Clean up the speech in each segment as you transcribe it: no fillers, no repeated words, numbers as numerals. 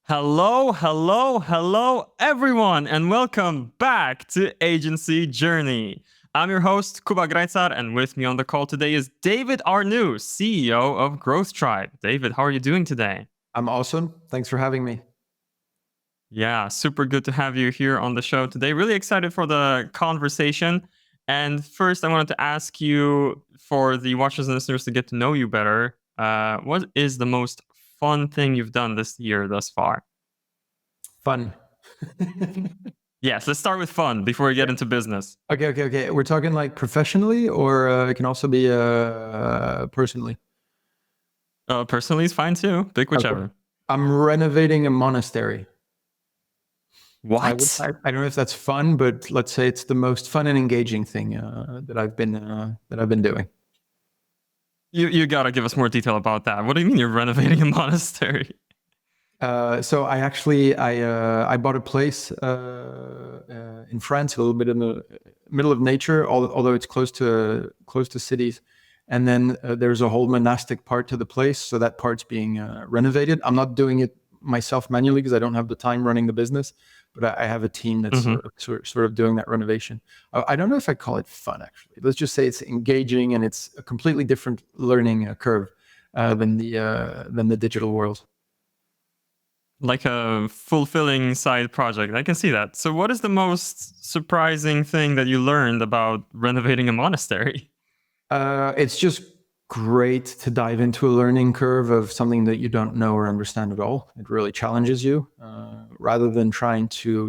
Hello, hello, hello, everyone, and welcome back to Agency Journey. I'm your host, Kuba Greitsar, and with me on the call today is David Arnoux, CEO of Growth Tribe. David, how are you doing today? I'm awesome. Thanks for having me. Yeah, super good to have you here on the show today. Really excited for the conversation. And first, I wanted to ask you, for the watchers and listeners to get to know you better, what is the most fun thing you've done this year thus far? Fun. Yes, let's start with fun before we get into business. Okay. We're talking like professionally, or it can also be personally. Personally, it's fine too. Pick whichever. Okay. I'm renovating a monastery. What? I don't know if that's fun, but let's say it's the most fun and engaging thing that I've been doing. You gotta give us more detail about that. What do you mean you're renovating a monastery? So I bought a place in France, a little bit in the middle of nature, although it's close to cities. And then there's a whole monastic part to the place, so that part's being renovated. I'm not doing it myself manually because I don't have the time running the business, but I have a team that's sort of doing that renovation. I don't know if I call it fun, actually. Let's just say it's engaging, and it's a completely different learning curve than the digital world. Like a fulfilling side project. I can see that. So what is the most surprising thing that you learned about renovating a monastery? It's just great to dive into a learning curve of something that you don't know or understand at all. It really challenges you rather than trying to,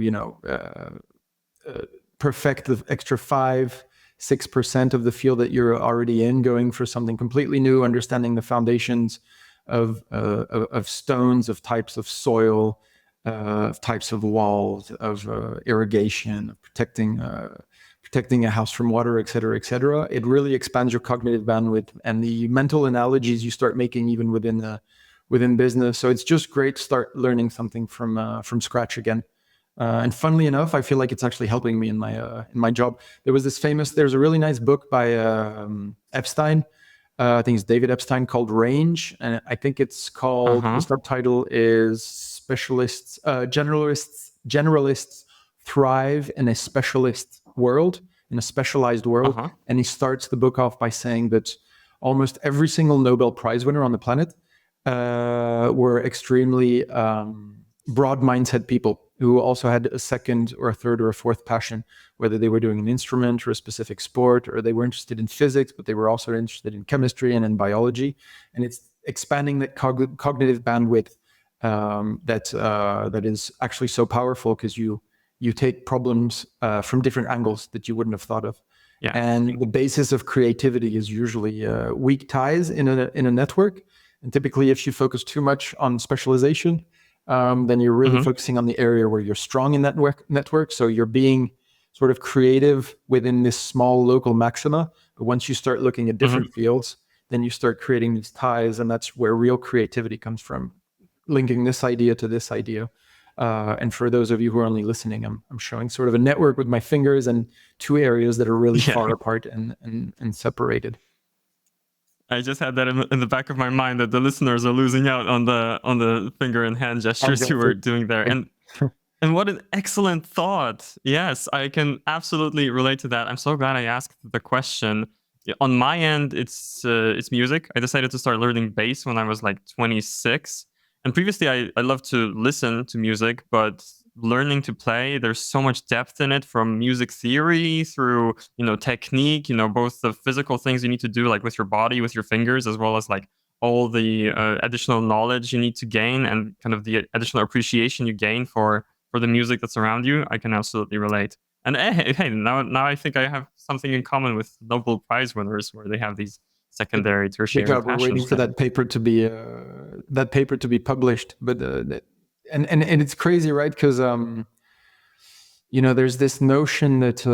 perfect the extra 5-6% of the field that you're already in, going for something completely new, understanding the foundations of stones, of types of soil, of types of walls, of irrigation, of protecting a house from water, et cetera, et cetera. It really expands your cognitive bandwidth and the mental analogies you start making even within business. So it's just great to start learning something from scratch again. And funnily enough, I feel like it's actually helping me in my job. There's a really nice book by Epstein. I think it's David Epstein, called Range, and I think it's called, the subtitle is Generalists Thrive in a Specialized World. And he starts the book off by saying that almost every single Nobel Prize winner on the planet were extremely broad mindset people who also had a second or a third or a fourth passion, whether they were doing an instrument or a specific sport, or they were interested in physics, but they were also interested in chemistry and in biology. And it's expanding that cognitive bandwidth that is actually so powerful, because you take problems from different angles that you wouldn't have thought of. Yeah. And the basis of creativity is usually weak ties in a network. And typically, if you focus too much on specialization, then you're really focusing on the area where you're strong in that network. So you're being sort of creative within this small local maxima. But once you start looking at different fields, then you start creating these ties, and that's where real creativity comes from, linking this idea to this idea. And for those of you who are only listening, I'm showing sort of a network with my fingers and two areas that are really far apart and separated. I just had that in the back of my mind, that the listeners are losing out on the finger and hand gestures you were doing there. And what an excellent thought. Yes, I can absolutely relate to that. I'm so glad I asked the question. On my end, it's music. I decided to start learning bass when I was like 26. And previously, I loved to listen to music, but learning to play, there's so much depth in it, from music theory through, technique, both the physical things you need to do, like with your body, with your fingers, as well as like all the additional knowledge you need to gain, and kind of the additional appreciation you gain for the music that's around you. I can absolutely relate. And hey, now I think I have something in common with Nobel Prize winners, where they have these secondary, tertiary passions. We're waiting for that paper to be published, but and it's crazy, right? Because there's this notion that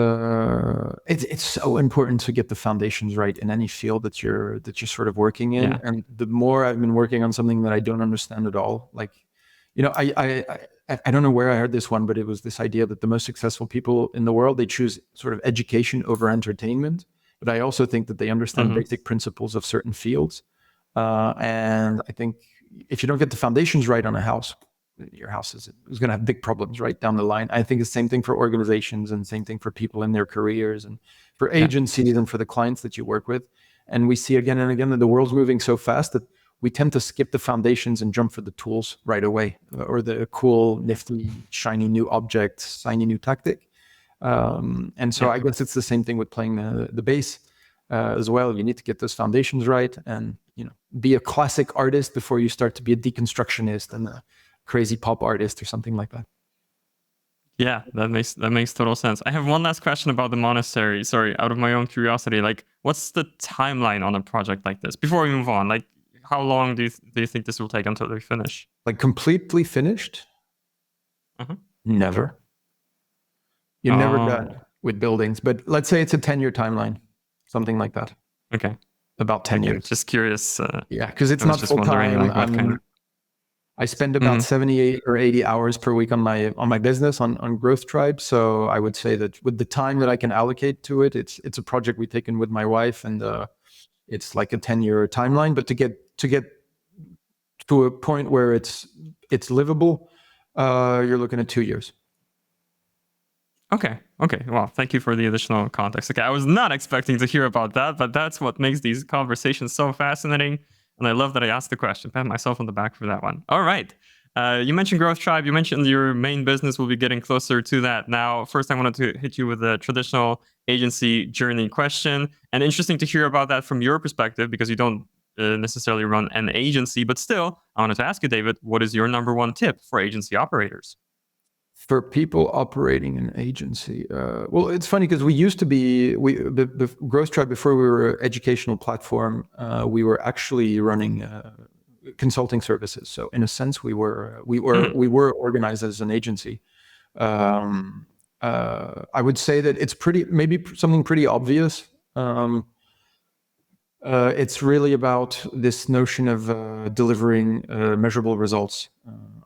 it's so important to get the foundations right in any field that you're sort of working in. Yeah. And the more I've been working on something that I don't understand at all, like, I don't know where I heard this one, but it was this idea that the most successful people in the world, they choose sort of education over entertainment. But I also think that they understand basic principles of certain fields. And I think if you don't get the foundations right on a house, your house is going to have big problems right down the line. I think the same thing for organizations and same thing for people in their careers and for agencies and for the clients that you work with. And we see again and again that the world's moving so fast that we tend to skip the foundations and jump for the tools right away, or the cool, nifty, shiny new object, shiny new tactic. And so I guess it's the same thing with playing the bass as well. You need to get those foundations right, and be a classic artist before you start to be a deconstructionist and a crazy pop artist or something like that. Yeah, that makes total sense. I have one last question about the monastery. Sorry, out of my own curiosity, like, what's the timeline on a project like this? Before we move on, like, how long do you think this will take until they finish? Like completely finished? Never. You're never done with buildings, but let's say it's a 10-year timeline, something like that. Okay. About 10 years. Just curious. Yeah, because it's not full time. I spend about 78 or 80 hours per week on my business on Growth Tribe. So I would say that with the time that I can allocate to it, it's a project we've taken with my wife, and it's like a 10-year timeline. But to get to a point where it's livable, you're looking at 2 years. Okay. Well, thank you for the additional context. Okay, I was not expecting to hear about that, but that's what makes these conversations so fascinating. And I love that I asked the question. Pat myself on the back for that one. All right. You mentioned Growth Tribe. You mentioned your main business. Will be getting closer to that. Now, first, I wanted to hit you with a traditional agency journey question. And interesting to hear about that from your perspective, because you don't necessarily run an agency. But still, I wanted to ask you, David, what is your number one tip for agency operators? For people operating an agency, well, it's funny because we used to be the Growth Tribe, before we were an educational platform. We were actually running consulting services. So in a sense, we were organized as an agency. I would say that it's maybe something pretty obvious. It's really about this notion of delivering measurable results.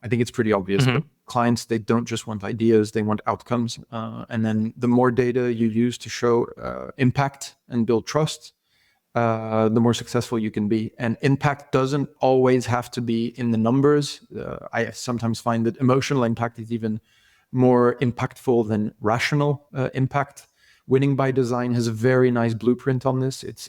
I think it's pretty obvious. But clients, they don't just want ideas, they want outcomes. And then the more data you use to show impact and build trust, the more successful you can be. And impact doesn't always have to be in the numbers. I sometimes find that emotional impact is even more impactful than rational impact. Winning by Design has a very nice blueprint on this. It's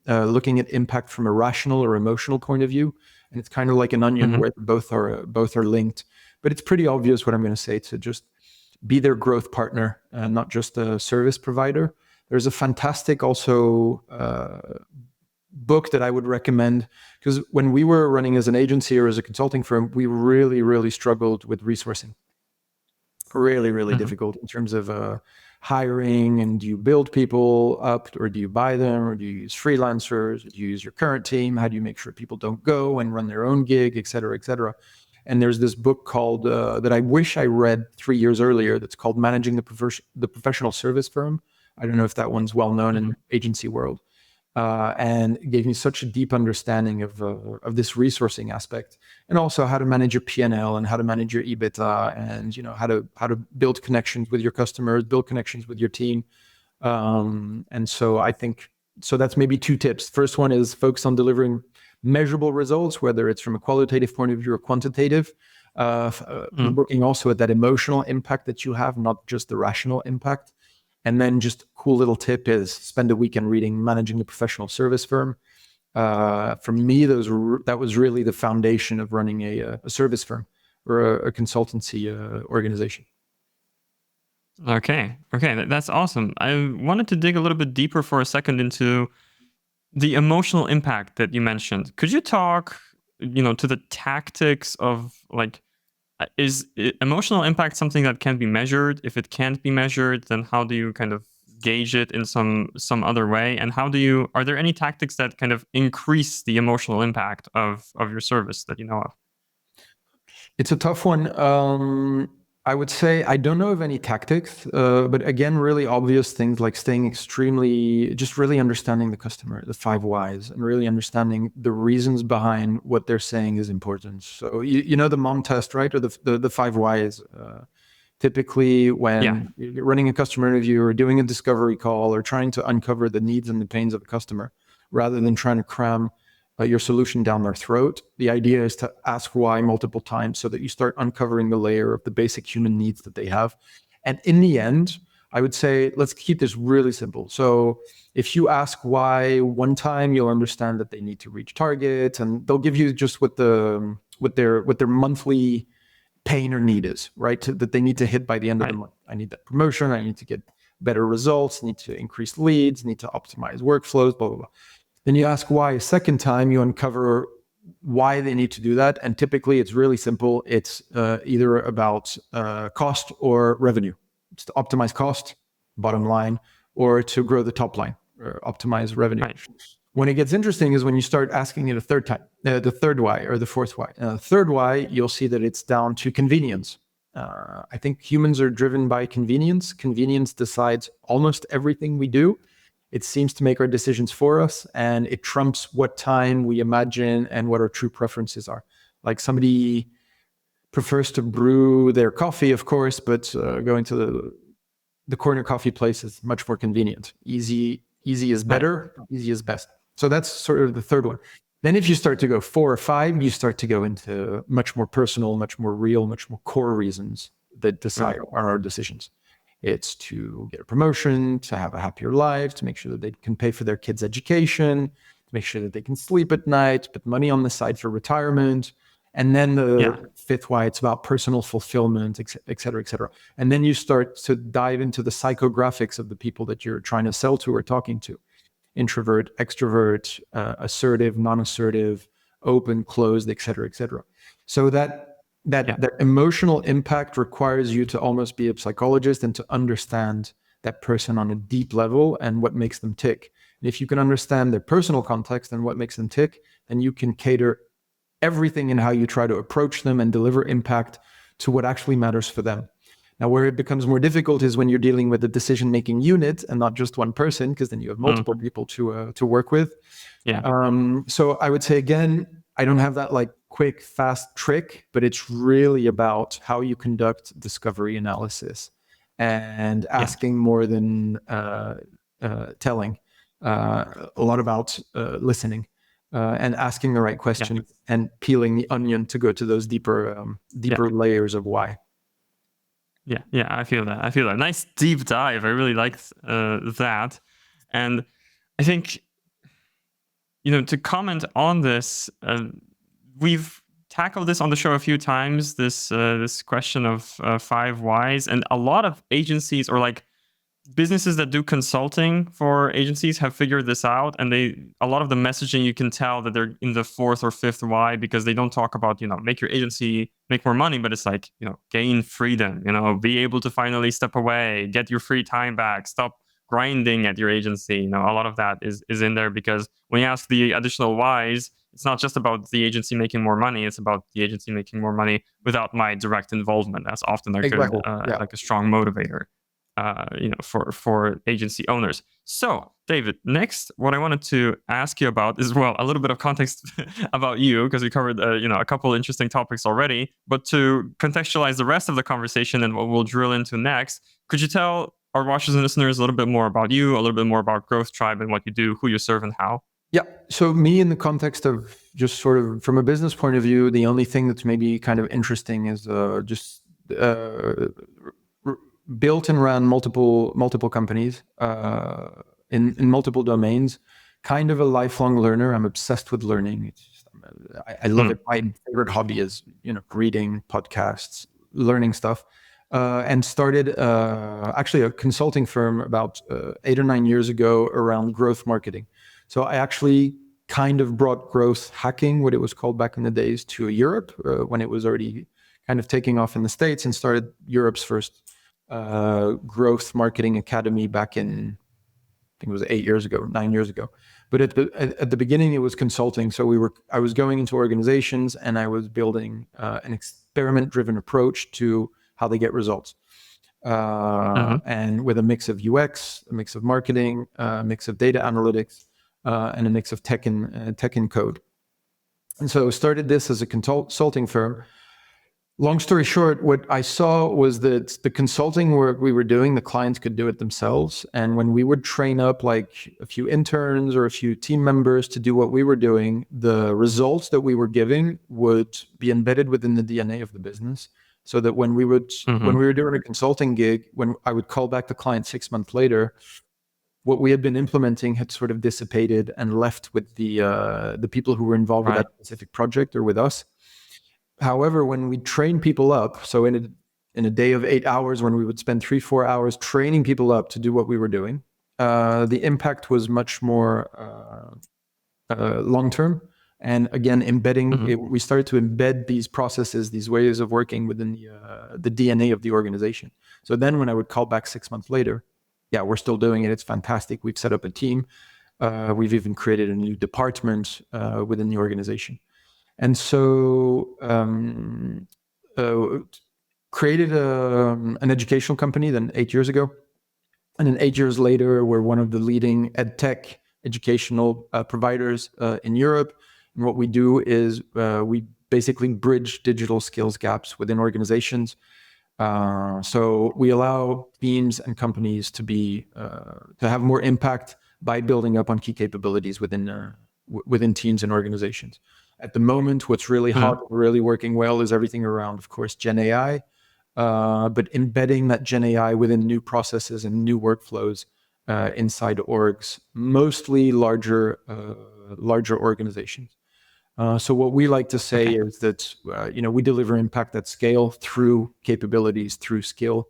looking at impact from a rational or emotional point of view, and it's kind of like an onion where both are linked. But it's pretty obvious what I'm going to say: to just be their growth partner, not just a service provider. There's a fantastic also book that I would recommend, because when we were running as an agency or as a consulting firm, we really struggled with resourcing. Really difficult in terms of hiring, and do you build people up, or do you buy them, or do you use freelancers, or do you use your current team? How do you make sure people don't go and run their own gig, et cetera, et cetera? And there's this book called that I wish I read 3 years earlier, that's called Managing the Professional Service Firm. I don't know if that one's well known in the agency world. And it gave me such a deep understanding of this resourcing aspect, and also how to manage your P&L and how to manage your EBITDA, and how to build connections with your customers, build connections with your team. And so I think that's maybe 2 tips. First one is focus on delivering measurable results, whether it's from a qualitative point of view or quantitative. Working also at that emotional impact that you have, not just the rational impact. And then just a cool little tip is spend a weekend reading Managing the Professional Service Firm. For me, that was really the foundation of running a service firm or a consultancy organization. Okay, that's awesome. I wanted to dig a little bit deeper for a second into the emotional impact that you mentioned. Could you talk, to the tactics of, like, is emotional impact something that can be measured? If it can't be measured, then how do you kind of gauge it in some other way? And are there any tactics that kind of increase the emotional impact of your service that you know of? It's a tough one. I would say I don't know of any tactics, but again, really obvious things like just really understanding the customer, the 5 whys, and really understanding the reasons behind what they're saying is important. So you know the mom test, right? Or the 5 whys. Typically, when you're running a customer interview or doing a discovery call or trying to uncover the needs and the pains of a customer, rather than trying to cram your solution down their throat. The idea is to ask why multiple times so that you start uncovering the layer of the basic human needs that they have. And in the end, I would say, let's keep this really simple. So if you ask why one time, you'll understand that they need to reach targets, and they'll give you just what their monthly pain or need is, right? That they need to hit by the end of the month. I need that promotion. I need to get better results. Need to increase leads. Need to optimize workflows. Blah blah blah. Then you ask why a second time. You uncover why they need to do that, and typically it's really simple. It's either about cost or revenue. It's to optimize cost, bottom line, or to grow the top line, or optimize revenue. Right. When it gets interesting is when you start asking it a third time, the third why or the fourth why. Third why, you'll see that it's down to convenience. I think humans are driven by convenience. Convenience decides almost everything we do. It seems to make our decisions for us, and it trumps what time we imagine and what our true preferences are. Like somebody prefers to brew their coffee, of course, but going to the corner coffee place is much more convenient. Easy is better, easy is best. So that's sort of the third one. Then if you start to go 4 or 5, you start to go into much more personal, much more real, much more core reasons that decide on our decisions. It's to get a promotion, to have a happier life, to make sure that they can pay for their kids' education, to make sure that they can sleep at night, put money on the side for retirement. And then the fifth why, it's about personal fulfillment, et cetera, et cetera. And then you start to dive into the psychographics of the people that you're trying to sell to or talking to. Introvert, extrovert, assertive, non-assertive, open, closed, et cetera, et cetera. So that emotional impact requires you to almost be a psychologist and to understand that person on a deep level and what makes them tick. And if you can understand their personal context and what makes them tick, then you can cater everything in how you try to approach them and deliver impact to what actually matters for them. Now, where it becomes more difficult is when you're dealing with a decision-making unit and not just one person, because then you have multiple people to work with. So I would say, again, I don't have that like quick, fast trick, but it's really about how you conduct discovery analysis and asking more than telling, a lot about listening. And asking the right questions and peeling the onion to go to those deeper layers of why. Yeah, I feel that. Nice deep dive. I really liked that. And I think, to comment on this, we've tackled this on the show a few times, this question of 5 whys. And a lot of agencies or like businesses that do consulting for agencies have figured this out, and a lot of the messaging, you can tell that they're in the 4th or 5th why, because they don't talk about, make your agency make more money, but it's like, gain freedom, be able to finally step away, get your free time back, stop grinding at your agency. A lot of that is in there, because when you ask the additional whys, it's not just about the agency making more money, it's about the agency making more money without my direct involvement. That's often like a strong motivator. For agency owners. So, David, next, what I wanted to ask you about is, well, a little bit of context about you, because we covered, a couple interesting topics already. But to contextualize the rest of the conversation and what we'll drill into next, could you tell our watchers and listeners a little bit more about you, a little bit more about Growth Tribe and what you do, who you serve, and how? Yeah. So me, in the context of just sort of from a business point of view, the only thing that's maybe kind of interesting is built and ran multiple companies in multiple domains. Kind of a lifelong learner. I'm obsessed with learning. It's just, I love it. My favorite hobby is reading, podcasts, learning stuff. And started actually a consulting firm about 8 or 9 years ago around growth marketing. So I actually kind of brought growth hacking, what it was called back in the days, to Europe when it was already kind of taking off in the States, and started Europe's first growth marketing academy back in, I think it was 9 years ago. But at the beginning, it was consulting. So I was going into organizations and I was building an experiment-driven approach to how they get results. And with a mix of UX, a mix of marketing, a mix of data analytics, and a mix of tech and code. And so started this as a consulting firm. Long story short, what I saw was that the consulting work we were doing, the clients could do it themselves. And when we would train up like a few interns or a few team members to do what we were doing, the results that we were giving would be embedded within the DNA of the business. So that when we were doing a consulting gig, when I would call back the client 6 months later, what we had been implementing had sort of dissipated and left with the people who were involved with Right. that specific project or with us. However, when we train people up, so in a day of 8 hours, when we would spend 3-4 hours training people up to do what we were doing, the impact was much more long term. And again, we started to embed these processes, these ways of working within the DNA of the organization. So then when I would call back 6 months later, yeah, we're still doing it. It's fantastic. We've set up a team. We've even created a new department within the organization. And so created an educational company then 8 years ago. And then 8 years later, we're one of the leading EdTech educational providers in Europe. And what we do is we basically bridge digital skills gaps within organizations. So we allow teams and companies to have more impact by building up on key capabilities within teams and organizations. At the moment, what's really hot, really working well is everything around, of course, Gen AI, but embedding that Gen AI within new processes and new workflows inside orgs, mostly larger organizations. So what we like to say is that we deliver impact at scale through capabilities, through skill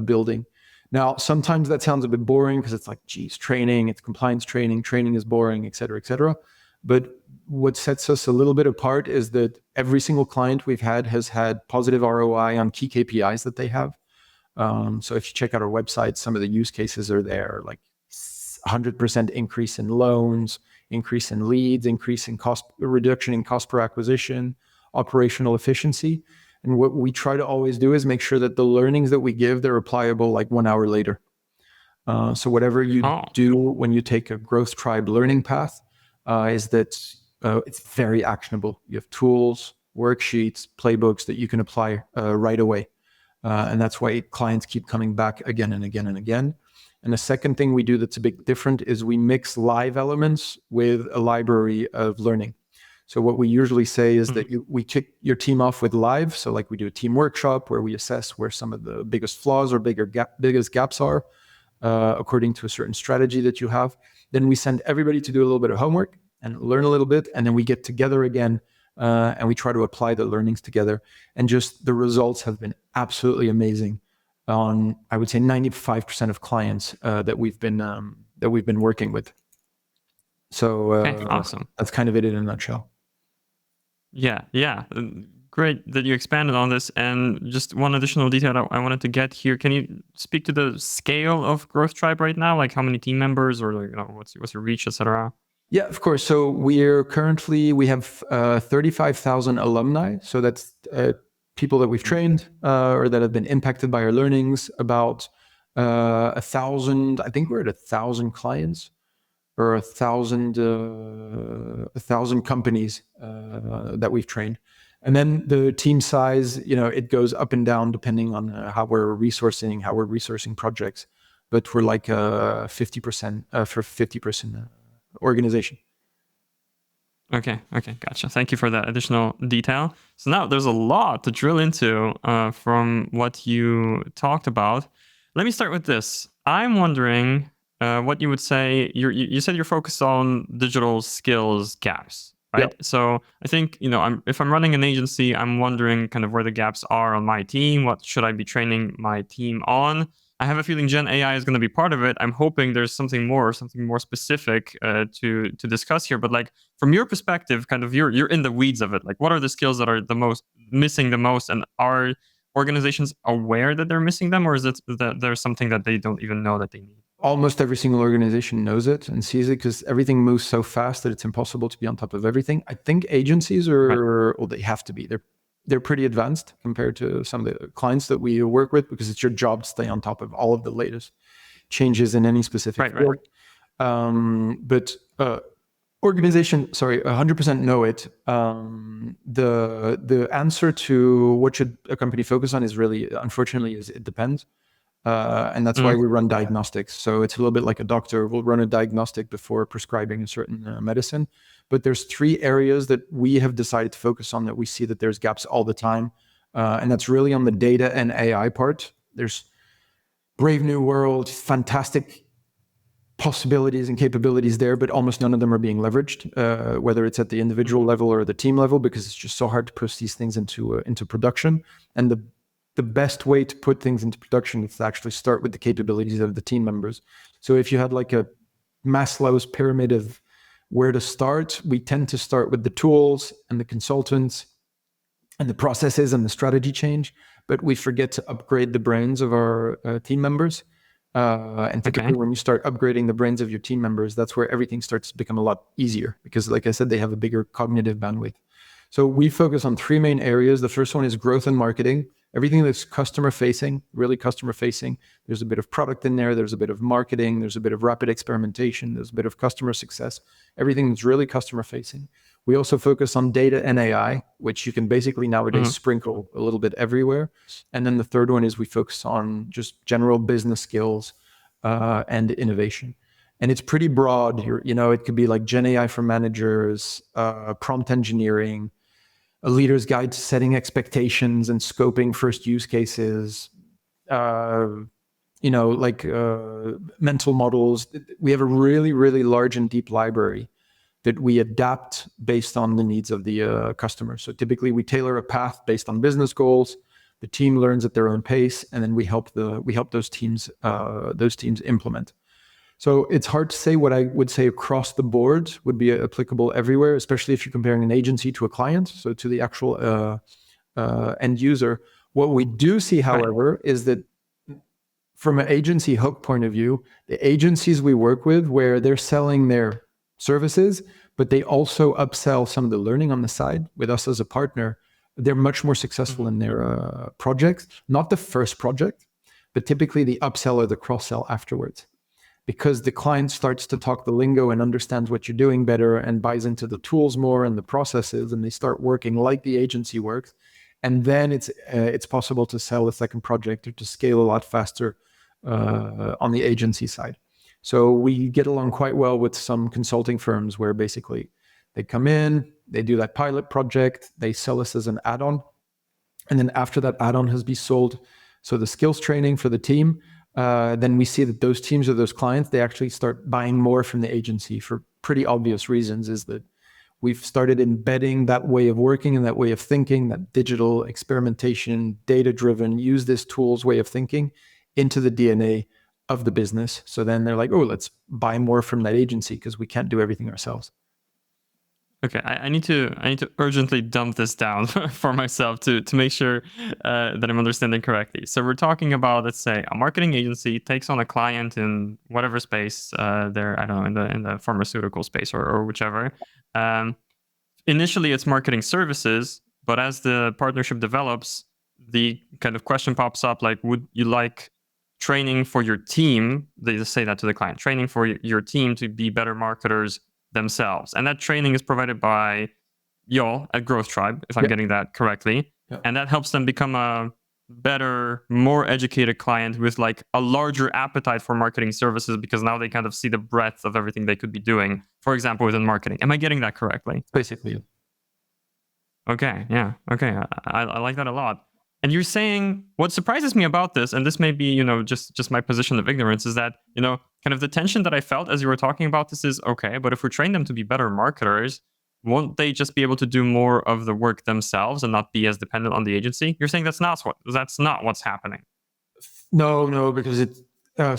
building. Now, sometimes that sounds a bit boring because it's like, geez, training, it's compliance training is boring, et cetera, et cetera. But what sets us a little bit apart is that every single client we've had has had positive ROI on key KPIs that they have. So if you check out our website, some of the use cases are there, like 100% increase in loans, increase in leads, increase in reduction in cost per acquisition, operational efficiency. And what we try to always do is make sure that the learnings that we give, they're applicable like 1 hour later. So whatever you do when you take a Growth Tribe learning path, is that it's very actionable. You have tools, worksheets, playbooks that you can apply right away. And that's why clients keep coming back again and again and again. And the second thing we do that's a bit different is we mix live elements with a library of learning. So what we usually say is that we kick your team off with live. So like we do a team workshop where we assess where some of the biggest flaws or biggest gaps are according to a certain strategy that you have. Then we send everybody to do a little bit of homework and learn a little bit. And then we get together again and we try to apply the learnings together. And just the results have been absolutely amazing on, I would say, 95% of clients that we've been working with. So awesome. That's kind of it in a nutshell. Yeah. Great that you expanded on this. And just one additional detail I wanted to get here. Can you speak to the scale of Growth Tribe right now? Like how many team members, or what's your reach, etc.? Yeah, of course. So we have 35,000 alumni. So that's people that we've trained or that have been impacted by our learnings. About 1,000. I think we're at 1,000 clients. Or 1,000 companies that we've trained. And then the team size, it goes up and down depending on how we're resourcing projects. But we're like 50% for 50% organization. Okay, gotcha. Thank you for that additional detail. So now there's a lot to drill into from what you talked about. Let me start with this. I'm wondering what you would say. You said you're focused on digital skills gaps, right? Yep. So I think, if I'm running an agency, I'm wondering kind of where the gaps are on my team. What should I be training my team on? I have a feeling Gen AI is going to be part of it. I'm hoping there's something more specific to discuss here. But like from your perspective, kind of you're in the weeds of it. Like, what are the skills that are missing the most, and are organizations aware that they're missing them, or is it that there's something that they don't even know that they need? Almost every single organization knows it and sees it because everything moves so fast that it's impossible to be on top of everything. I think agencies they have to be. They're pretty advanced compared to some of the clients that we work with because it's your job to stay on top of all of the latest changes in any specific field. But Organization, sorry, 100% know it. The answer to what should a company focus on is really, unfortunately, is it depends. And that's why we run diagnostics. So it's a little bit like a doctor will run a diagnostic before prescribing a certain medicine. But there's 3 areas that we have decided to focus on that we see that there's gaps all the time. And that's really on the data and AI part. There's brave new world, fantastic possibilities and capabilities there, but almost none of them are being leveraged, whether it's at the individual level or the team level, because it's just so hard to push these things into production. And the best way to put things into production is to actually start with the capabilities of the team members. So if you had like a Maslow's pyramid of where to start, we tend to start with the tools and the consultants and the processes and the strategy change, but we forget to upgrade the brains of our team members. And typically when you start upgrading the brains of your team members, that's where everything starts to become a lot easier because, like I said, they have a bigger cognitive bandwidth. So we focus on 3 main areas. The first one is growth and marketing. Everything that's customer facing, really customer facing. There's a bit of product in there. There's a bit of marketing. There's a bit of rapid experimentation. There's a bit of customer success. Everything that's really customer facing. We also focus on data and AI, which you can basically nowadays sprinkle a little bit everywhere. And then the third one is we focus on just general business skills and innovation. And it's pretty broad. It could be like Gen AI for managers, prompt engineering, a leader's guide to setting expectations and scoping first use cases, mental models. We have a really, really large and deep library that we adapt based on the needs of the customer. So typically we tailor a path based on business goals. The team learns at their own pace, and then we help those teams implement. So it's hard to say what I would say across the board would be applicable everywhere, especially if you're comparing an agency to a client, so to the actual end user. What we do see, however, is that from an agency hook point of view, the agencies we work with where they're selling their services, but they also upsell some of the learning on the side with us as a partner, they're much more successful in their projects. Not the first project, but typically the upsell or the cross-sell afterwards. Because the client starts to talk the lingo and understands what you're doing better and buys into the tools more and the processes, and they start working like the agency works. And then it's possible to sell a second project or to scale a lot faster on the agency side. So we get along quite well with some consulting firms where basically they come in, they do that pilot project, they sell us as an add-on. And then after that add-on has been sold, so the skills training for the team, then we see that those teams or those clients, they actually start buying more from the agency for pretty obvious reasons, is that we've started embedding that way of working and that way of thinking, that digital experimentation, data-driven, use this tools way of thinking into the DNA of the business. So then they're like, oh, let's buy more from that agency because we can't do everything ourselves. Okay, I need to urgently dump this down for myself to make sure that I'm understanding correctly. So we're talking about, let's say, a marketing agency takes on a client in whatever space they're, I don't know, in the pharmaceutical space or whichever. Initially, it's marketing services, but as the partnership develops, the kind of question pops up like, would you like training for your team? They just say that to the client, training for your team to be better marketers themselves. And that training is provided by y'all at Growth Tribe, if I'm getting that correctly. And that helps them become a better, more educated client with like a larger appetite for marketing services because now they kind of see the breadth of everything they could be doing, for example, within marketing. Am I getting that correctly? Basically. Okay, yeah. Okay, I like that a lot. And you're saying what surprises me about this, and this may be, just my position of ignorance, is that, kind of the tension that I felt as you were talking about this is, okay, but if we train them to be better marketers, won't they just be able to do more of the work themselves and not be as dependent on the agency? You're saying that's not what's happening. No, because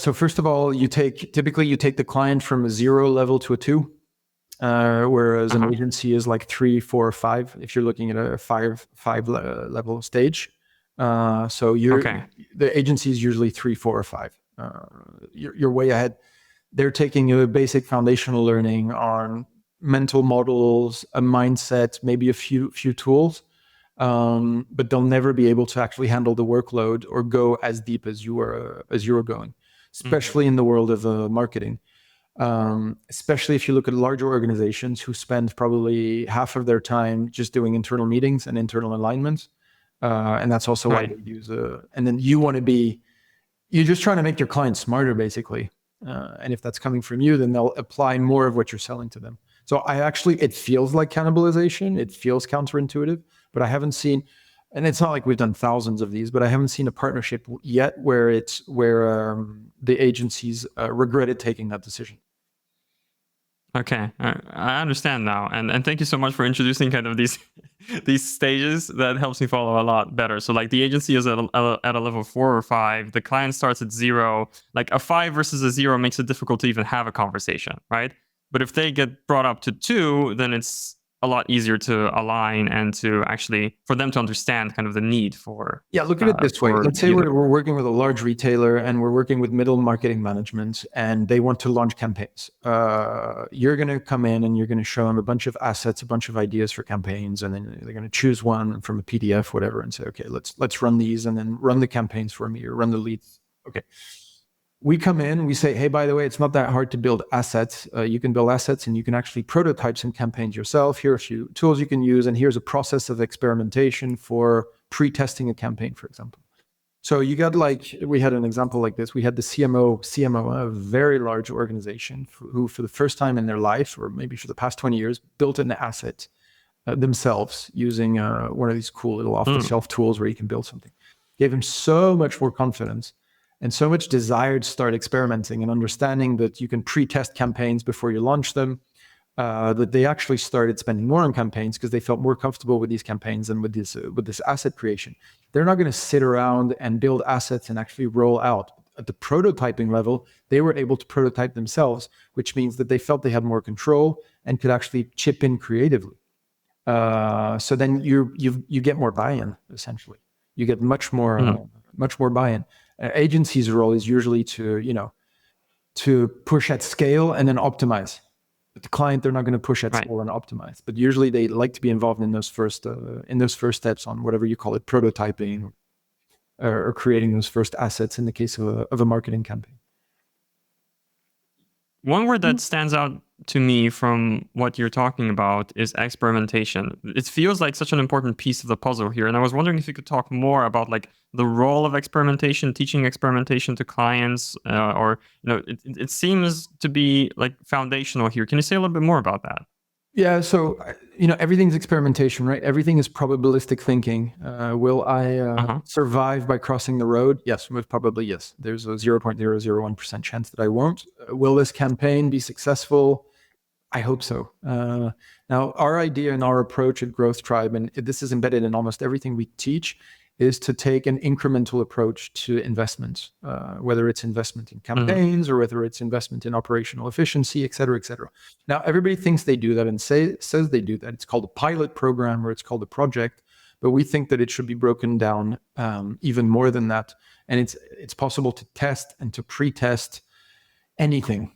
so first of all, typically you take the client from a 0 level to a 2. Whereas an agency is like 3, 4, 5. If you're looking at a five level stage, so the agency is usually 3, 4, or 5. You're way ahead. They're taking a basic foundational learning on mental models, a mindset, maybe a few tools, but they'll never be able to actually handle the workload or go as deep as you were going, especially in the world of marketing. Especially if you look at larger organizations who spend probably half of their time just doing internal meetings and internal alignments. And that's also why they use and then you're just trying to make your clients smarter, basically. And if that's coming from you, then they'll apply more of what you're selling to them. So it feels like cannibalization. It feels counterintuitive, but I haven't seen, and it's not like we've done thousands of these, but I haven't seen a partnership yet where the agencies regretted taking that decision. Okay, I understand now, and thank you so much for introducing kind of these these stages. That helps me follow a lot better. So like the agency is at a level 4 or 5. The client starts at 0. Like a 5 versus a 0 makes it difficult to even have a conversation, right? But if they get brought up to 2, then it's a lot easier to align and to actually for them to understand kind of the need for. Yeah, look at it this way. Let's say we're working with a large retailer and we're working with middle marketing management and they want to launch campaigns. You're going to come in and you're going to show them a bunch of assets, a bunch of ideas for campaigns, and then they're going to choose one from a PDF, whatever, and say, okay, let's run these and then run the campaigns for me or run the leads. Okay. We come in, we say, hey, by the way, it's not that hard to build assets. You can build assets and you can actually prototype some campaigns yourself. Here are a few tools you can use. And here's a process of experimentation for pre-testing a campaign, for example. So you got we had an example like this. We had the CMO, a very large organization who for the first time in their life, or maybe for the past 20 years, built an asset themselves using one of these cool little off-the-shelf tools where you can build something. Gave them so much more confidence and so much desire to start experimenting and understanding that you can pre-test campaigns before you launch them, that they actually started spending more on campaigns because they felt more comfortable with these campaigns and with this asset creation. They're not going to sit around and build assets and actually roll out. At the prototyping level, they were able to prototype themselves, which means that they felt they had more control and could actually chip in creatively. So then you get more buy-in, essentially. You get much more buy-in. Agency's role is usually to push at scale and then optimize. But the client, they're not going to push at scale and optimize. But usually they like to be involved in those first steps on whatever you call it, prototyping or creating those first assets in the case of a marketing campaign. One word that stands out to me from what you're talking about is experimentation. It feels like such an important piece of the puzzle here. And I was wondering if you could talk more about like the role of experimentation, teaching experimentation to clients, or it seems to be like foundational here. Can you say a little bit more about that? Yeah, so everything's experimentation, right? Everything is probabilistic thinking. Will I survive by crossing the road? Yes, most probably yes. There's a 0.001% chance that I won't. Will this campaign be successful? I hope so. Now, our idea and our approach at Growth Tribe, and this is embedded in almost everything we teach, is to take an incremental approach to investments, whether it's investment in campaigns or whether it's investment in operational efficiency, et cetera, et cetera. Now, everybody thinks they do that and says they do that. It's called a pilot program or it's called a project, but we think that it should be broken down even more than that. And it's possible to test and to pre-test anything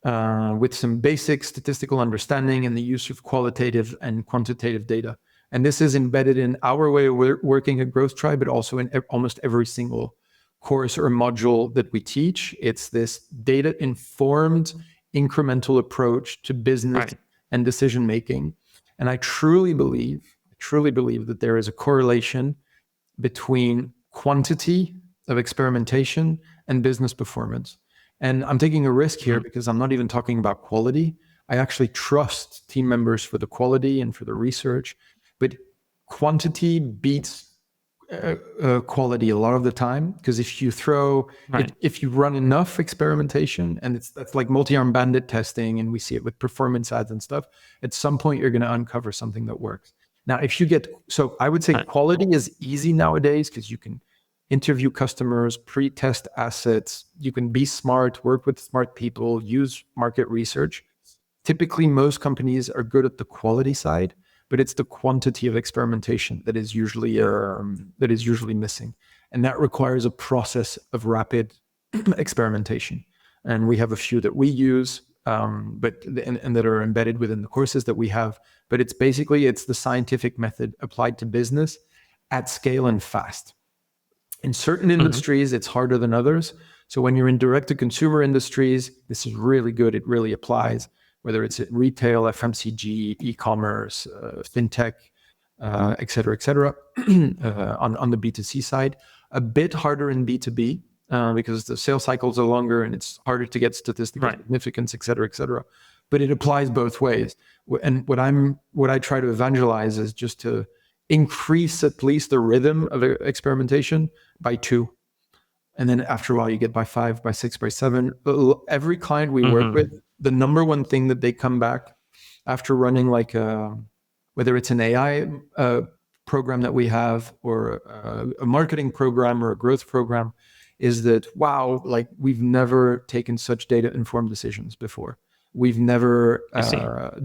with some basic statistical understanding and the use of qualitative and quantitative data. And this is embedded in our way of working at Growth Tribe, but also in almost every single course or module that we teach. It's this data-informed, incremental approach to business and decision-making. And I truly believe that there is a correlation between quantity of experimentation and business performance. And I'm taking a risk here because I'm not even talking about quality. I actually trust team members for the quality and for the research. But quantity beats quality a lot of the time, because if you run enough experimentation, and that's like multi-arm bandit testing, and we see it with performance ads and stuff, at some point you're going to uncover something that works. Now, so I would say quality is easy nowadays because you can interview customers, pre-test assets, you can be smart, work with smart people, use market research. Typically, most companies are good at the quality side, but it's the quantity of experimentation that is usually missing, and that requires a process of rapid experimentation. And we have a few that we use, but that are embedded within the courses that we have. But it's the scientific method applied to business at scale and fast. In certain industries, it's harder than others. So when you're in direct-to-consumer industries, this is really good. It really applies, whether it's in retail, FMCG, e-commerce, fintech, et cetera, on the B2C side. A bit harder in B2B because the sales cycles are longer and it's harder to get statistical significance, et cetera. But it applies both ways. And what I try to evangelize is just to increase at least the rhythm of experimentation by 2. And then after a while, you get by 5, by 6, by 7. Every client we work with, the number one thing that they come back after running like whether it's an AI program that we have or a marketing program or a growth program, is that, wow, like we've never taken such data-informed decisions before. We've never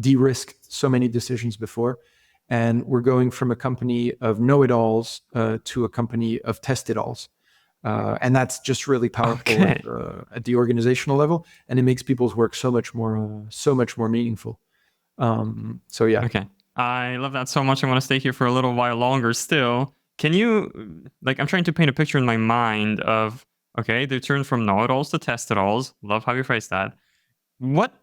de-risked so many decisions before. And we're going from a company of know-it-alls to a company of test-it-alls. And that's just really powerful at the organizational level. And it makes people's work so much more meaningful. So yeah. Okay. I love that so much. I want to stay here for a little while longer still. Can you, like, I'm trying to paint a picture in my mind of, okay, they turn from know-it-alls to test-it-alls. Love how you phrased that. What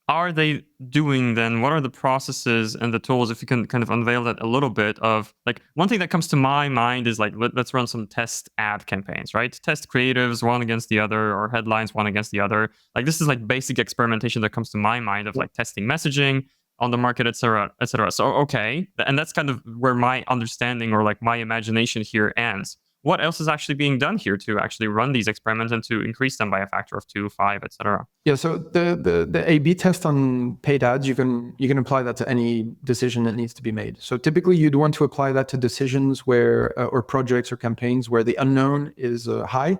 are they doing then? What are the processes and the tools, if you can kind of unveil that a little bit of, like, one thing that comes to my mind is like, let's run some test ad campaigns, right? Test creatives one against the other or headlines one against the other. Like, this is like basic experimentation that comes to my mind of like testing messaging on the market, et cetera, et cetera. So, okay. And that's kind of where my understanding or like my imagination here ends. What else is actually being done here to actually run these experiments and to increase them by a factor of 2, 5, et cetera? Yeah, so the A/B test on paid ads, you can apply that to any decision that needs to be made. So typically, you'd want to apply that to decisions where or projects or campaigns where the unknown is high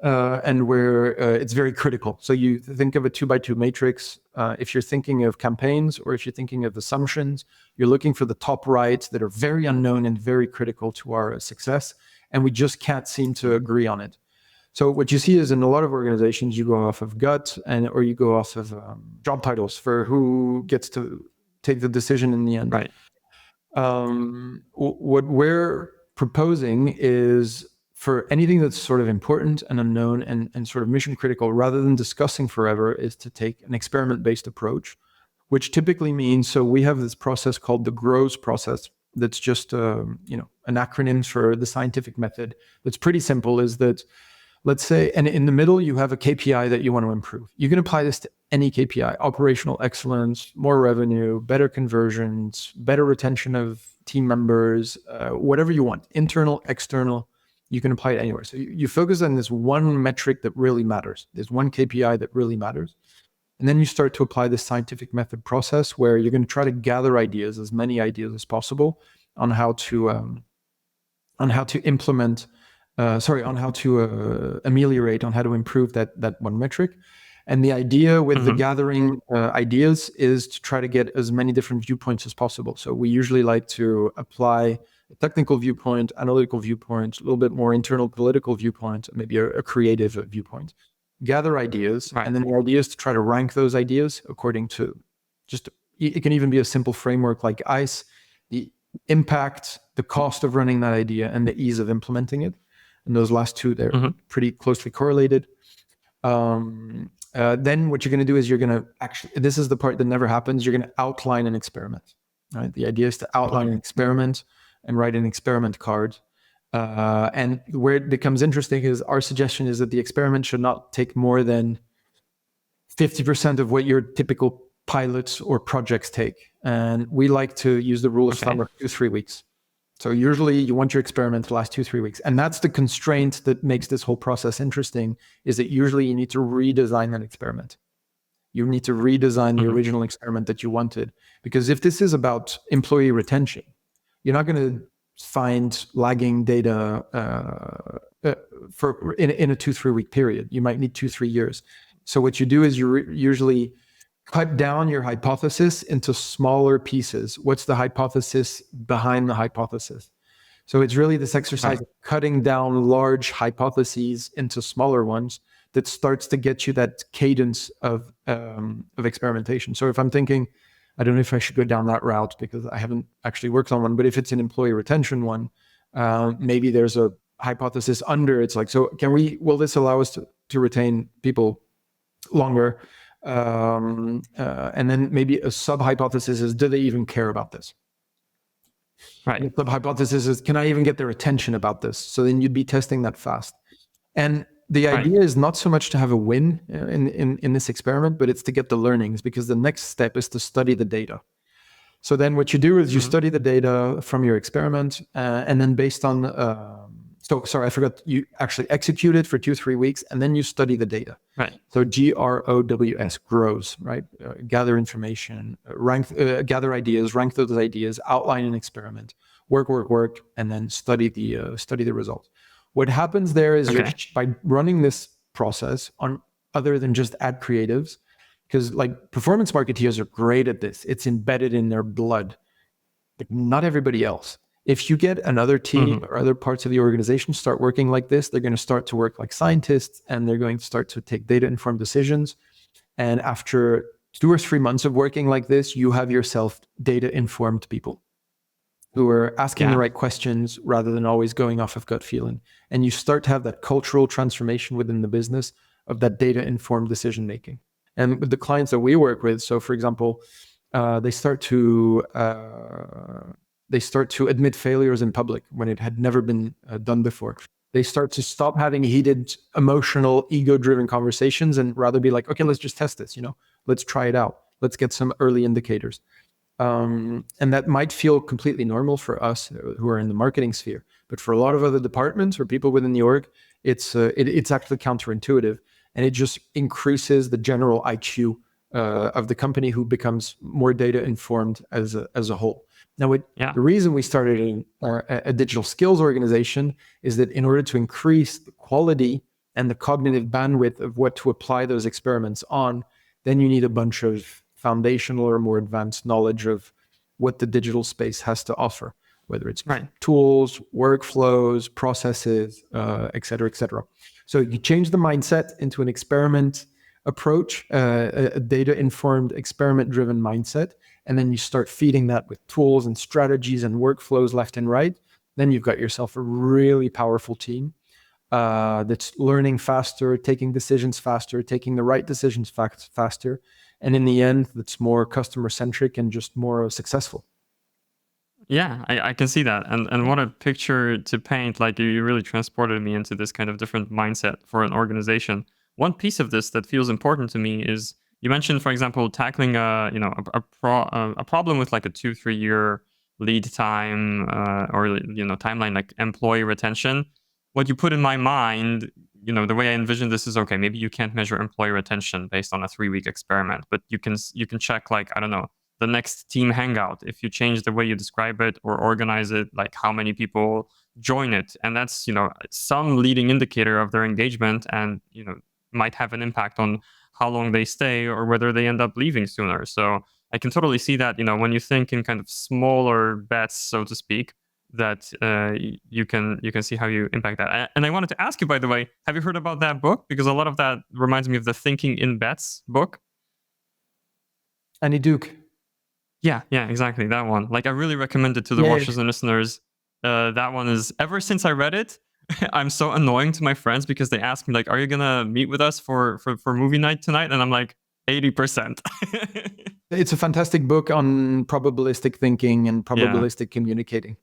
and where it's very critical. So you think of a 2x2 matrix. If you're thinking of campaigns or if you're thinking of assumptions, you're looking for the top right that are very unknown and very critical to our success. And we just can't seem to agree on it. So what you see is in a lot of organizations, you go off of gut or you go off of job titles for who gets to take the decision in the end. Right. What we're proposing is for anything that's sort of important and unknown and sort of mission critical, rather than discussing forever, is to take an experiment-based approach, which typically means, so we have this process called the GROWS process. That's just an acronym for the scientific method. That's pretty simple. Is that, let's say, and in the middle you have a KPI that you want to improve. You can apply this to any KPI: operational excellence, more revenue, better conversions, better retention of team members, whatever you want, internal, external. You can apply it anywhere. So you focus on this one metric that really matters. There's one KPI that really matters. And then you start to apply this scientific method process where you're going to try to gather ideas, as many ideas as possible, on how to implement, on how to ameliorate, on how to improve that one metric. And the idea with the gathering ideas is to try to get as many different viewpoints as possible. So we usually like to apply a technical viewpoint, analytical viewpoint, a little bit more internal political viewpoint, maybe a creative viewpoint. Gather ideas, and then the idea is to try to rank those ideas according to it can even be a simple framework like ICE, the impact, the cost of running that idea, and the ease of implementing it. And those last two, they're pretty closely correlated. Then what you're going to do is you're going to this is the part that never happens, you're going to outline an experiment. Right? The idea is to outline an experiment and write an experiment card. And where it becomes interesting is our suggestion is that the experiment should not take more than 50% of what your typical pilots or projects take. And we like to use the rule of thumb of 2-3 weeks. So usually you want your experiment to last 2-3 weeks. And that's the constraint that makes this whole process interesting, is that usually you need to redesign that experiment. You need to redesign the original experiment that you wanted. Because if this is about employee retention, you're not going to find lagging data in a 2-3 week period. You might need 2-3 years. So what you do is you usually cut down your hypothesis into smaller pieces. What's the hypothesis behind the hypothesis? So it's really this exercise of cutting down large hypotheses into smaller ones that starts to get you that cadence of experimentation. So if I'm thinking, I don't know if I should go down that route because I haven't actually worked on one, but if it's an employee retention one, maybe there's a hypothesis under, it's like, so will this allow us to retain people longer? And then maybe a sub hypothesis is, do they even care about this? Right. And the sub hypothesis is, can I even get their attention about this? So then you'd be testing that fast. And the idea is not so much to have a win in this experiment, but it's to get the learnings, because the next step is to study the data. So then what you do is you study the data from your experiment, and then based on, sorry, I forgot, you actually execute it for 2-3 weeks, and then you study the data. Right. So GROWS, grows, right? Gather information, gather ideas, rank those ideas, outline an experiment, work, and then study the results. What happens there is by running this process on other than just ad creatives, because like performance marketeers are great at this. It's embedded in their blood, but not everybody else. If you get another team or other parts of the organization start working like this, they're going to start to work like scientists, and they're going to start to take data-informed decisions. And after 2 or 3 months of working like this, you have yourself data-informed people who are asking the right questions rather than always going off of gut feeling. And you start to have that cultural transformation within the business of that data-informed decision-making. And with the clients that we work with, so for example, they start to admit failures in public when it had never been done before. They start to stop having heated, emotional, ego-driven conversations and rather be like, okay, let's just test this, let's try it out. Let's get some early indicators. And that might feel completely normal for us who are in the marketing sphere, but for a lot of other departments or people within the org, it's actually counterintuitive, and it just increases the general IQ of the company, who becomes more data informed as a whole. Now, the reason we started a digital skills organization is that in order to increase the quality and the cognitive bandwidth of what to apply those experiments on, then you need a bunch of foundational or more advanced knowledge of what the digital space has to offer, whether it's tools, workflows, processes, et cetera, et cetera. So you change the mindset into an experiment approach, a data-informed, experiment-driven mindset, and then you start feeding that with tools and strategies and workflows left and right. Then you've got yourself a really powerful team that's learning faster, taking decisions faster, taking the right decisions faster, and in the end, that's more customer-centric and just more successful. Yeah, I can see that. And what a picture to paint. Like, you really transported me into this kind of different mindset for an organization. One piece of this that feels important to me is, you mentioned, for example, tackling a problem with like a 2-3 year lead time or timeline, like employee retention. What you put in my mind, the way I envision this is, okay, maybe you can't measure employee retention based on a 3-week experiment, but you can check, like, I don't know, the next team hangout, if you change the way you describe it or organize it, like how many people join it. And that's, some leading indicator of their engagement, and, might have an impact on how long they stay or whether they end up leaving sooner. So I can totally see that, when you think in kind of smaller bets, so to speak, that you can see how you impact that. And I wanted to ask you, by the way, have you heard about that book? Because a lot of that reminds me of the Thinking in Bets book. Annie Duke. Yeah, exactly. That one. Like, I really recommend it to the watchers and listeners. That one is, ever since I read it, I'm so annoying to my friends because they ask me, like, are you going to meet with us for movie night tonight? And I'm like, 80%. It's a fantastic book on probabilistic thinking and probabilistic communicating.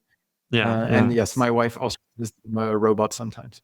And yes, my wife also is a robot sometimes.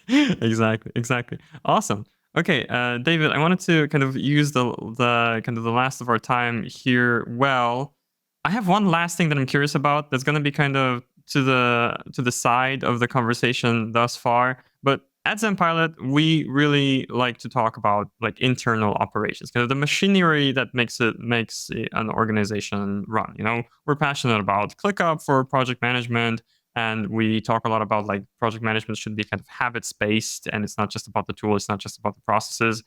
Exactly. Awesome. Okay, David, I wanted to kind of use the last of our time here. Well, I have one last thing that I'm curious about that's going to be kind of to the side of the conversation thus far. But at ZenPilot, we really like to talk about like internal operations, kind of the machinery that makes an organization run. We're passionate about ClickUp for project management. And we talk a lot about like project management should be kind of habits based, and it's not just about the tool, it's not just about the processes.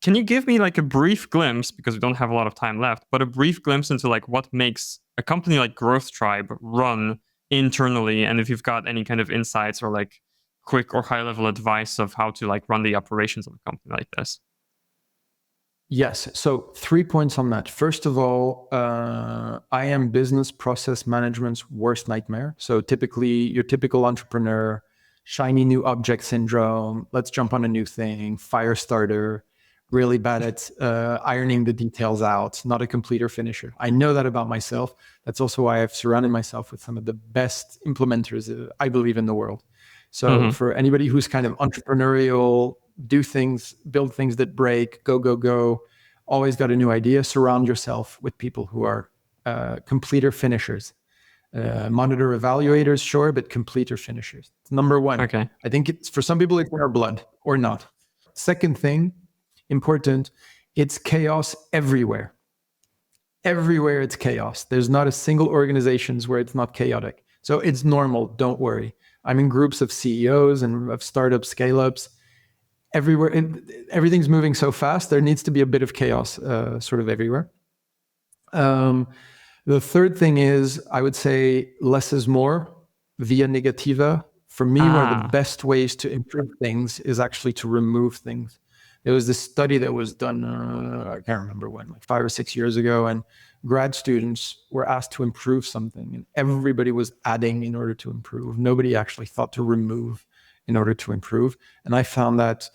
Can you give me like a brief glimpse, because we don't have a lot of time left, but a brief glimpse into like what makes a company like Growth Tribe run internally, and if you've got any kind of insights or like quick or high level advice of how to like run the operations of a company like this? Yes. So 3 points on that. First of all, I am business process management's worst nightmare. So typically, your typical entrepreneur, shiny new object syndrome, let's jump on a new thing, fire starter, really bad at ironing the details out, not a completer finisher. I know that about myself. That's also why I've surrounded myself with some of the best implementers, I believe, in the world. So Mm-hmm. for anybody who's kind of entrepreneurial, do things, build things that break, go, always got a new idea, surround yourself with people who are completer finishers. Monitor evaluators, sure, but completer finishers. It's number one. Okay. I think it's for some people it's in our blood or not. Second thing, important, it's chaos everywhere. Everywhere it's chaos. There's not a single organization where it's not chaotic. So it's normal. Don't worry. I'm in groups of CEOs and of startups, scale ups. Everywhere, everything's moving so fast. There needs to be a bit of chaos, sort of everywhere. The third thing is, I would say, less is more. Via negativa. For me, one of the Ah, best ways to improve things is actually to remove things. There was this study that was done, I can't remember when, like 5 or 6 years ago, and grad students were asked to improve something, and everybody was adding in order to improve. Nobody actually thought to remove in order to improve. And I found that,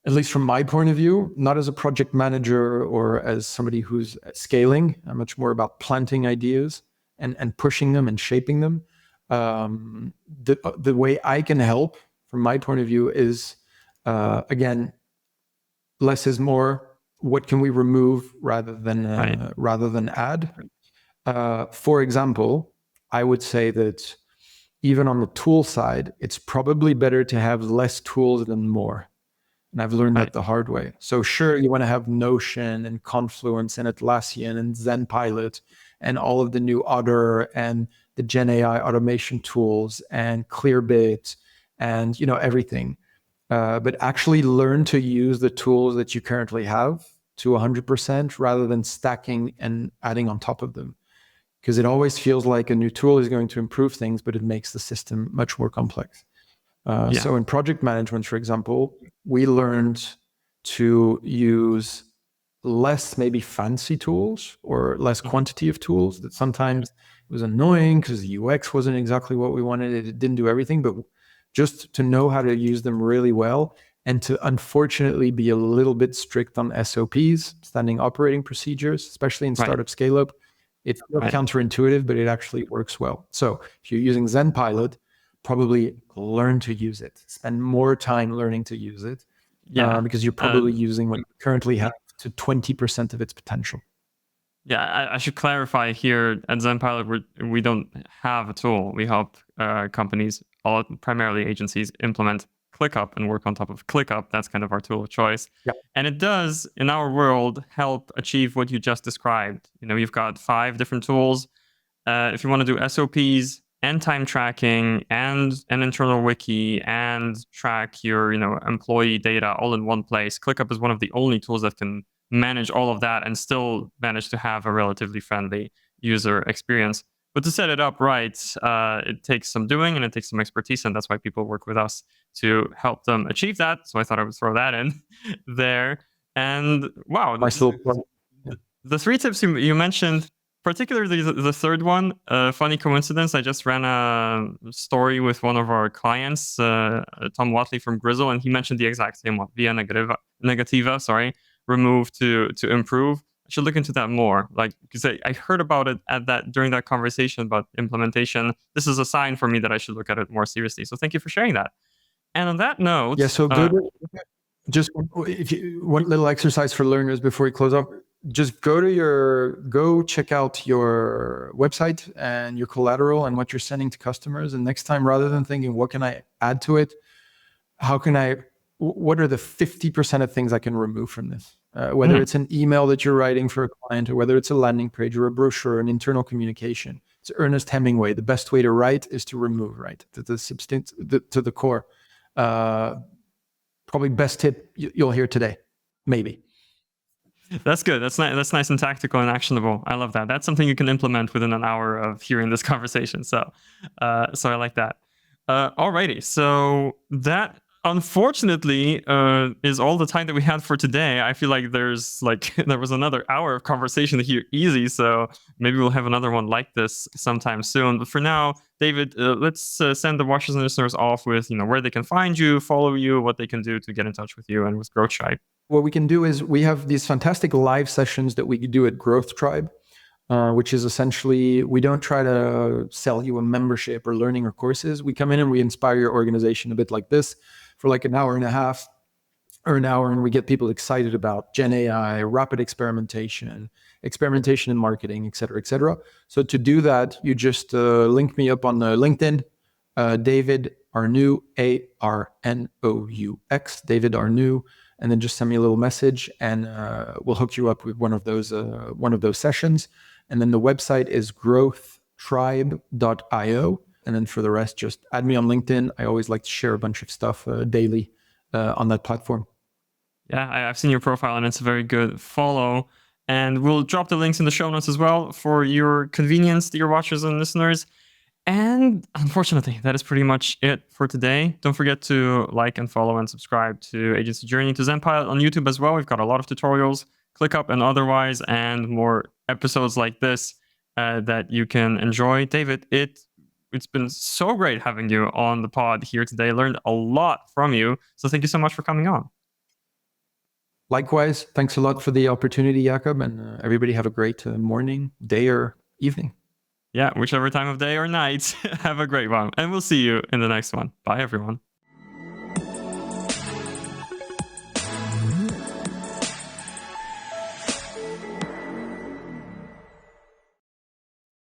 at least from my point of view, not as a project manager or as somebody who's scaling. I'm much more about planting ideas and pushing them and shaping them. The way I can help, from my point of view, is again, less is more. What can we remove rather than right. add? For example, I would say that even on the tool side, it's probably better to have less tools than more. And I've learned that Right. the hard way. So sure, you want to have Notion and Confluence and Atlassian and ZenPilot and all of the new Otter and the Gen AI automation tools and Clearbit and everything. But actually learn to use the tools that you currently have to 100% rather than stacking and adding on top of them. Because it always feels like a new tool is going to improve things, but it makes the system much more complex. Yeah. So in project management, for example, we learned to use less maybe fancy tools or less Mhm. quantity of tools. That sometimes it was annoying because the UX wasn't exactly what we wanted. It didn't do everything, but just to know how to use them really well and to unfortunately be a little bit strict on SOPs, standing operating procedures, especially in Right. startup scale up. It's Right. counterintuitive, but it actually works well. So if you're using ZenPilot, probably learn to use it. Spend more time learning to use it Yeah. because you're Uh, probably using what you currently have to 20% of its potential. Yeah, I should clarify here at ZenPilot, we don't have a tool. We help companies, all primarily agencies, implement ClickUp and work on top of ClickUp. That's kind of our tool of choice. Yeah. And it does, in our world, help achieve what you just described. You've got 5 different tools. If you want to do SOPs and time tracking and an internal wiki and track your employee data all in one place, ClickUp is one of the only tools that can manage all of that and still manage to have a relatively friendly user experience. But to set it up right, it takes some doing and it takes some expertise, and that's why people work with us to help them achieve that. So I thought I would throw that in there. And wow, Nice little plug. Yeah. the 3 tips you mentioned, particularly the third one, funny coincidence. I just ran a story with one of our clients, Tom Watley from Grizzle, and he mentioned the exact same one, via negativa, sorry, remove to improve. I should look into that more, like, because I heard about it during that conversation about implementation. This is a sign for me that I should look at it more seriously. So thank you for sharing that. And on that Yeah. note, So just if you, one little exercise for learners before we close up, just go check out your website and your collateral and what you're sending to customers. And next time, rather than thinking, what can I add to it? What are the 50% of things I can remove from this? Whether it's an email that you're writing for a client or whether it's a landing page or a brochure, an internal communication. It's Ernest Hemingway. The best way to write is to remove, right? To the substance, to the core. Probably best tip you'll hear today, maybe. That's good. That's nice and tactical and actionable. I love that. That's something you can implement within an hour of hearing this conversation. So I like that. Alrighty. So that unfortunately, is all the time that we had for today. I feel like there's like there was another hour of conversation here easy, so maybe we'll have another one like this sometime soon. But for now, David, let's send the watchers and listeners off with where they can find you, follow you, what they can do to get in touch with you and with Growth Tribe. What we can do is we have these fantastic live sessions that we do at Growth Tribe, which is essentially, we don't try to sell you a membership or learning or courses. We come in and we inspire your organization a bit like this for like an hour and a half or an hour, and we get people excited about Gen AI, rapid experimentation, experimentation in marketing, et cetera, et cetera. So to do that, you just link me up on LinkedIn, David Arnoux, Arnoux, David Arnoux, and then just send me a little message, and we'll hook you up with one of those sessions. And then the website is growthtribe.io. And then for the rest, just add me on LinkedIn. I always like to share a bunch of stuff daily on that platform. Yeah, I've seen your profile and it's a very good follow. And we'll drop the links in the show notes as well for your convenience, dear watchers and listeners. And unfortunately, that is pretty much it for today. Don't forget to like and follow and subscribe to Agency Journey to Zenpilot on YouTube as well. We've got a lot of tutorials, ClickUp and otherwise, and more episodes like this that you can enjoy. David, it's been so great having you on the pod here today. I learned a lot from you. So thank you so much for coming on. Likewise, thanks a lot for the opportunity, Jakob, and everybody have a great morning, day, or evening. Yeah, whichever time of day or night, have a great one. And we'll see you in the next one. Bye, everyone.